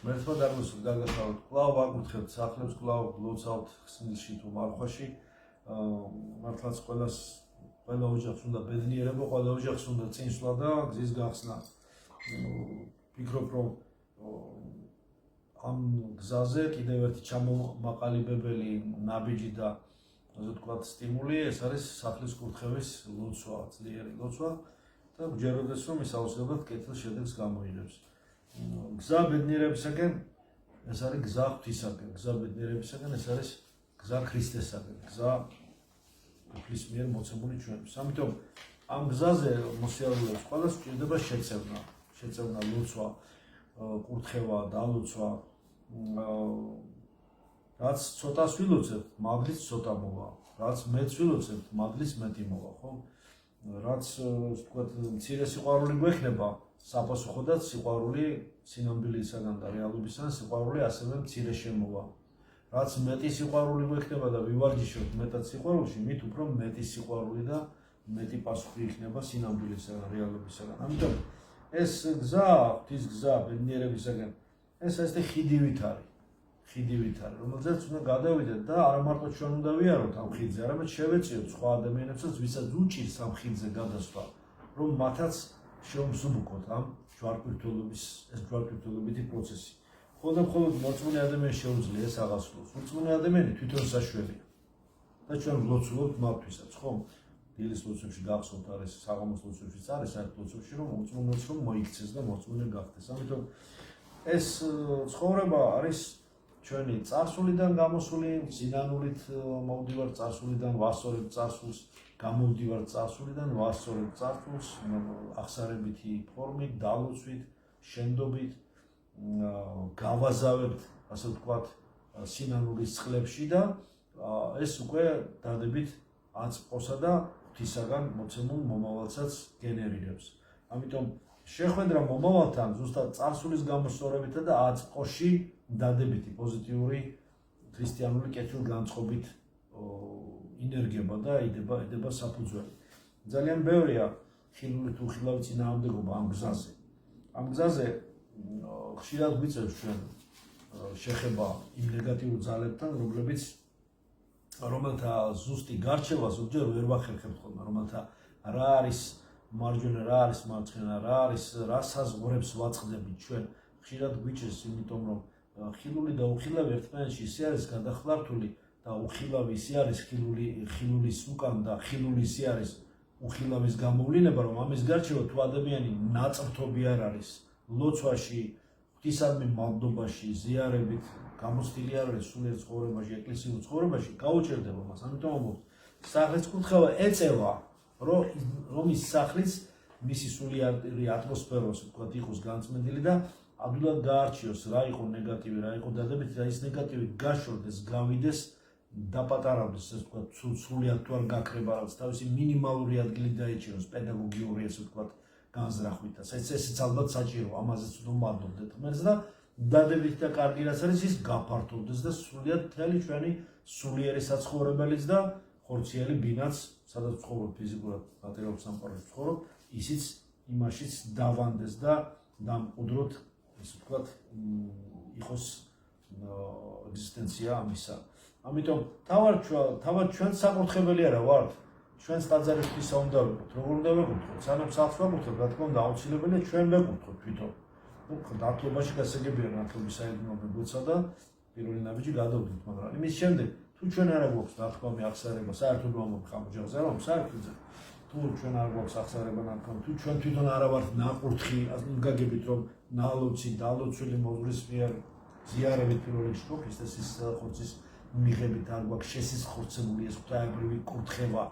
მერცმა დაგმოსვით გაგახავთ კვლავ ვაკურთხებთ სახლებს კვლავ ლოცავთ ხსნილში თუ მარხვაში მართლაც ყველა ოჯახს უნდა ბედნიერება ყველა ოჯახს უნდა წინსვლა და გზის გახსნა ვფიქრობ რომ ამ გზაზე კიდევ ერთი ჩამომაყალიბებელი ნაბიჯი და ასე ვთქვათ სტიმული ეს არის სახლის კურთხევის ლოცვა ძლიერი ლოცვა და გჯეროდეს რომ ის აუცილებლად კეთილ შედეგს გამოიღებს გზა ბედნიერებისაკენ ეს არის გზა ღვთისაკენ გზა ბედნიერებისაკენ ეს არის გზა ქრისტესაკენ გზა უფლის მიერ მოცემული ჩვენთვის ამიტომ ამ გზაზე მოსიარულეებს ყველას სჭირდება შეწევნა ლოცვა კურთხევა დალოცვა რაც ცოტას ვილოცებთ მაგლის ცოტა მოვა რაც მეც ვილოცებთ მაგლის მეტი მოვა ხო რაც ვთქვათ მცირე სიყვარული გვექნება საპასუხოდაც სიყვარული სინამდვილისაგან და რეალობისგან სიყვარული ასევე მცირე შემოვა რაც მეტი სიყვარული გვექნება და ვივარჯიშოთ მეტად სიყვარულში მით უფრო მეტი სიყვარული და მეტი პასუხი იქნება სინამდვილისაგან რეალობისგან ამიტომ ეს გზა ღვთის გზა ბედნიერებისაგან ეს ესეთი ხიდივით არის რომელზეც უნდა გადავიდეთ და არა მარტო ჩვენ უნდა ვიაროთ ამ ხიდზე არამედ შევეწიოთ სხვა ადამიანებსაც ვისაც უჭირს ამ ხიდზე გადასვლა რომ მათაც შევმსუბუქოთ ამ ჯვარკვირთულობითი პროცესი ხოლმე მხოლოდ მოწმუნე ადამიანს შეუძლია ეს აღასრულოს მოწმუნე ადამიანი თვითონ საშვებია და ჩვენ ვლოცულობთ მათთვისაც ხო დილის ლოცვებში გახსოვთ არის საღამოს ლოცვებშიც არის საერთოდ ლოცვებში რომ მოწმუნეც რომ მოიქცეს და მოწმუნე გახდეს ამიტომ ეს ცხოვრება არის ჩვენი წარსულიდან გამოსული სინანულით მოვდივართ წარსულიდან ვასწორებთ წარსულს გამოვდივართ წარსულიდან ვასწორებთ წარსულს აღსარებითი ფორმით დალოცვით შენდობით გავაზავებთ ასე ვთქვათ სინანულის წყლებში და ეს უკვე დადებით აწმყოსა და ღვთისაგან მოცემულ მომავალსაც გენერირებს ამიტომ შეხვედრა მომავალთან ზუსტად წარსულის გამოსწორებითა და აწმყოში დადებითი პოზიტიური ქრისტიანული კეთილგანწყობით ინერგება და იდება საფუძველი. ძალიან ბევრია ხილული თუ ხილავი წინააღმდეგობა ამ გზაზე ხშირად გვიწევს ჩვენ შეხება იმ ნეგატიურ ძალებთან, რომელთა ზუსტი გარჩევა ზოგჯერ ვერ ვახერხებთ ხოლმე, რომელთა რა არის მარჯვენა, რა არის მარცხენა, რა საზღვრებს ვაწყდებით ჩვენ ხშირად გვიჭირს, იმიტომ რომ ხილული და უხილავი ერთმანეთში ისე არის გადახლართული და უხილავი ისე არის ხილულის უკან და ხილული ისე არის უხილავის გამოვლენა, რომ ამის გარჩევა თუ ადამიანი ნაწმთობი არ არის ლოცვაში, ღვთისადმი მადლობაში, ზიარებით გამოცდილი არ არის სულიერ ცხოვრებაში, ეკლესიურ ცხოვრებაში, გაუჭირდება მას. ამიტომ ამბობთ, სახლის კურთხევა ეწევა, რომ ის სახლიც მისი სულიერი ატმოსფეროს ვთქვათ იყოს განწმენდილი და ადვილად გაარჩიოს რა იყო ნეგატივი, რა იყო დადებითი, რა ის ნეგატივი გაშორდეს, გავიდეს, დაპატარავდეს, ასე ვთქვათ, სულიად თუ არ გაქრება რაც თავისი მინიმალური ადგილი დაიჭიროს პედაგოგიური ასე ვთქვათ განზრახვით. ესეც ალბათ საჭირო, ამაზეც უნდა ვმადლობდეთ ღმერთს და დადებითი და კარგი რაც არის ის გაფართოვდეს და სულიად მთელი ჩვენი სულიერი საცხოვრებელიც და ხორციელი ბინაც, სადაც ვცხოვრობ ფიზიკურად, მატერიალურ სამყაროში ვცხოვრობ, ისიც იმაშიც დავანდეს და დამყუდროთ ისე ვთქვათ, იყოს ეგზისტენცია ამისა. ამიტომ თავად ჩვენ საკურთხებელი არა ვართ. ჩვენს ტაძარი ღვთისა უნდა ვიყოთ. როგორ უნდა ვეკურთხოთ? სანამ სახლს ვაკურთხებთ, რა თქმა უნდა, აუცილებელია ჩვენ ვეკურთხოთ თვითონ. დათვლობაში გასაგებია ნათლობის საიდუმლო გვეცა და პირველი ნაბიჯი გადავდით, მაგრამ იმის შემდეგ თუ ჩვენ არ გვაქვს ნათქვამი აღსარება, საერთოდ ვამბობ ხამ ოჯახზე, რომ საერთოდ თუ ჩვენ არ გვაქვს აღსარება ნათქვამი, თუ ჩვენ თვითონ არ ვართ ნაკურთხი, გაგებით რომ ნალოცი, დალოცვილი მოვრის მიერ ზიარებით პირველ რიგში ქრისტესის ხორცის მიღებით არ გვაქვს შესიზღვრცებული ეს ღვთაებრივი კურთხევა.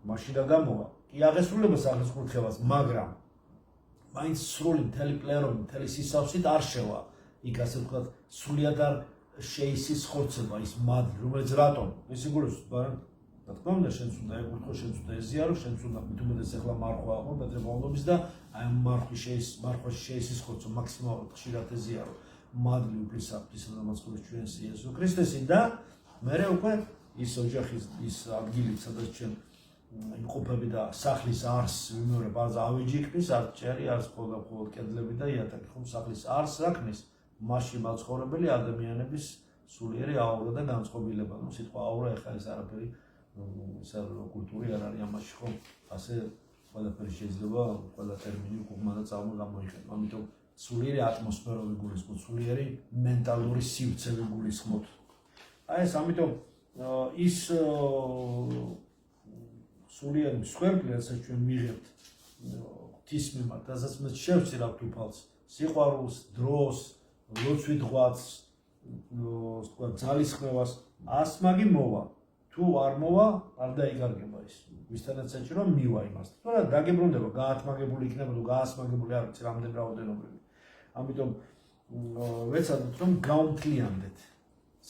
მაშინ და გამოვა. კი აღესრულება სახლის კურთხევას, მაგრამ მაინც სრული მთელი პლერონი, მთელი სისავსით არ შევა. იქ ასე ვთქვათ, სრულიად არ შეისიზღვრცება ის მადლი, რომელიც რატომ? ეს იგულისხმება, მაგრამ რა თქმა უნდა, შენც უნდა ეკურთხო, შენც უნდა ეზიარო, შენც უნდა მით უმეტეს ახლა მარხვა აყო, მეტრებაუნობის და აი ამ მარხვაში შეისიზღვრცო მაქსიმალურად ხშირად ეზიარო. მადლი უფლისაფრისა და მაწყობის ჩვენს იესო ქრისტესი და მერე უკვე ის ოჯახის ის ადგილი, სადაც ჩვენ იმყოფები და სახლის არს ვიმეორებ, არც ავეჯიქმის, არც ჭერი, არც მხოლოდ კედლები და იატაკი, ხომ სახლის არს რა ქმნის? მასში მაცხოვრებელი ადამიანების სულიერი აურა და განწყობილება. ნუ სიტყვა აურა ეხლა ეს არაფერი კულტური არ არის ამაში ხო? ასე ყველაფერი შეიძლება ყველა ტერმინი უკუღმა და წავმა გამოიყენო. ამიტომ სულიერი ატმოსფეროები გულისხმობთ, სულიერი მენტალური სივრცე გულისხმობთ. აი ეს ამიტომ ის სულიერი მსხვერპლი, რასაც ჩვენ მიღებთ ღვთის მიმართ, რასაც მე შევწირავთ უფალს, სიყვარულს, დროს, ლოცვით-ღვაწს, ძალისხმევას, ასმაგი მოვა. თუ არ მოვა, არ დაიკარგება ის. ვისთანაც საჭირო მივა იმას. თორე დაგებრუნდება, გაათმაგებული იქნება თუ გაასმაგებული არ ვიცი რამდენი რაოდენობრივი. ამიტომ ვეცადოთ რომ გავმთლიანდეთ.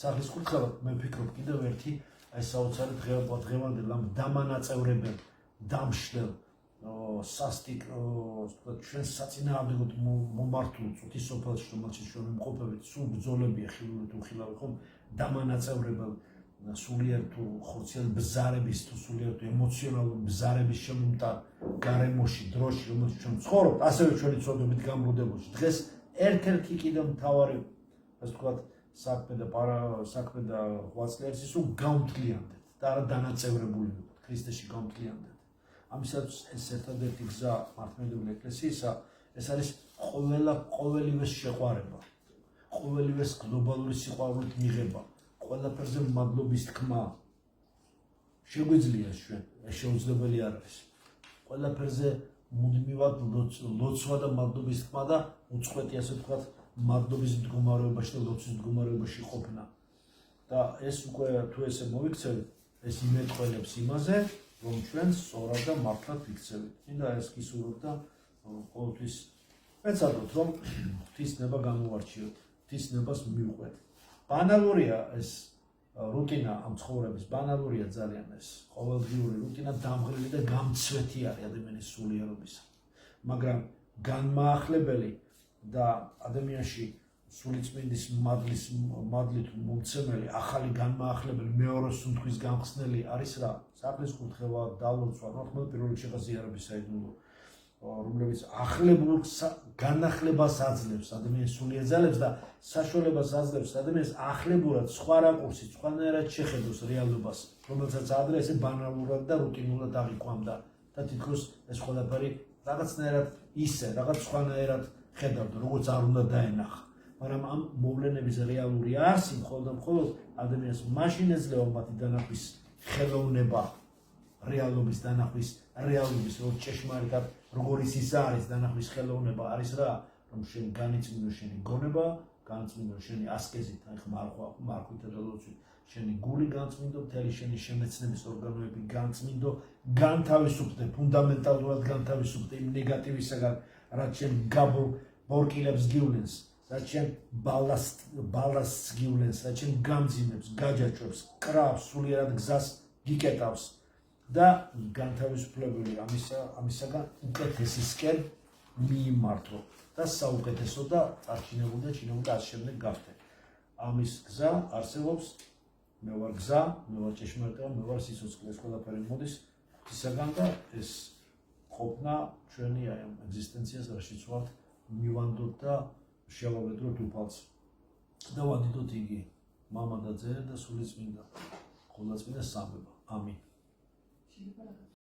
სახლის კურთხევად მე ვფიქრობ კიდევ ერთი აი საოცარი დღევანდელ ამ დამანაწევრებელ, დამშლელ სასტიკ ჩვენ საწინააღმდეგოდ მომართულ წუთის სოფელში რომელშიც ჩვენ ვიმყოფებით, სულ ბრძოლებია ხილული თუ ხილავი ხომ დამანაწევრებელ სულიერ თუ ხორციელ ბზარების თუ სულიერ თუ ემოციონალური ბზარების შემომტარ გარემოში, დროში, რომელშიც ჩვენ ვცხოვრობთ, ასევე ჩვენი ცოდვებით გამბლუდებულში. დღეს ერთ-ერთი კიდევ მთავარი, ასე ვთქვათ, საქმე და ღვაწლი არის ის, რომ გავმთლიანდეთ და არა დანაწევრებული ვიყოთ, ქრისტეში გავმთლიანდეთ. ამისაც ეს ერთადერთი გზა მართლმადიდებელი ეკლესიისა, ეს არის ყოველივეს შეყვარება, ყოველივეს გლობალური სიყვარულით მიღება. ყველაფერზე მადლობის თქმა შეგვიძლია ჩვენ, ეს შეუძლებელი არ არის. ყველაფერზე მუდმივად ლოცვა და მადლობის თქმა და უწყვეტი ასე ვთქვათ, მადლობის მდგომარეობაში და ლოცვის მდგომარეობაში ყოფნა. და ეს უკვე თუ ესე მოიქცევით, ეს იმეტყველებს იმაზე, რომ ჩვენ სწორად და მართლად ვიქცევით. მინდა ეს გისურვებდა ყოველთვის ვეცადოთ, რომ ღვთის ნება გამოვარჩიოთ, ღვთის ნებას მივყვეთ. ბანალურია ეს რუტინა ამ ცხოვრების, ბანალურია ძალიან ეს ყოველდღიური რუტინა, დამღლელი და გამცვეთი არის ადამიანის სულიერობისა. მაგრამ განმაახლებელი და ადამიანში სულიწმინდის მადლით მომცემელი, ახალი განმაახლებელი, მეორე სუნთქვის გამხსნელი არის რა? სახლის კურთხევა, დალოცვა, თქმა უნდა პირველ რიგში ღაზიარების საიდუმლო, რომლებიც ახლებულ განახლებას აძლევს ადამიანის სულიერ ძალებს და საშუალებას აძლევს ადამიანს ახლებურად სხვა რაკურსით, სხვანაირად შეხედოს რეალობას, რომელსაც ადრე ესე ბანალურად და რუტინულად აღიქვამდა და თითქოს ეს ყველაფერი რაღაცნაირად ისე, რაღაც სხვანაირად ხედავდა, როგორც არ უნდა დაენახა. მაგრამ ამ მოვლენების რეალური არსი მხოლოდ ადამიანს მაშინ ეძლევა მათი დანახვის ხელოვნება, რეალობის დანახვის, რეალობის რო ჭეშმარიტად როგორიც ის არის დანახვის ხელოვნება არის რა, რომ შენ განიწმინდო შენი გონება, განწმინდო შენი ასკეზით, აი ხმა მარხვითა და ლოცვით, შენი გული განწმინდო, მთელი შენი შემეცნების ორგანოები განწმინდო, განთავისუფლდე, ფუნდამენტალურად განთავისუფლდე იმ ნეგატივისაგან, რაც შენ გაბურ ბორკილებს გივლენს, რაც შენ ბალასტს გივლენს, რაც შენ გამძიმებს, გაჯაჭვებს, კრავს, სულიერად გზას გიკეტავს. და განთავისუფლებული ამისაგან უკეთესისკენ მიიმართო და საუკეთესო და წარჩინებული და ჩინებული და ასე შემდეგ გავხდე. ამის გზა არსებობს, მე ვარ გზა, მე ვარ ჭეშმარიტება, მე ვარ სიცოცხლე, ეს ყველაფერი მოდის ღვთისაგან და ეს ყოფნა ჩვენი აი ამ ეგზისტენციას რაშიც ვართ მივანდოთ და შევავედროთ უფალს და ვადიდოთ იგი მამა და ძე და სულიწმინდა, ყოვლადწმინდა სამება. ამინ.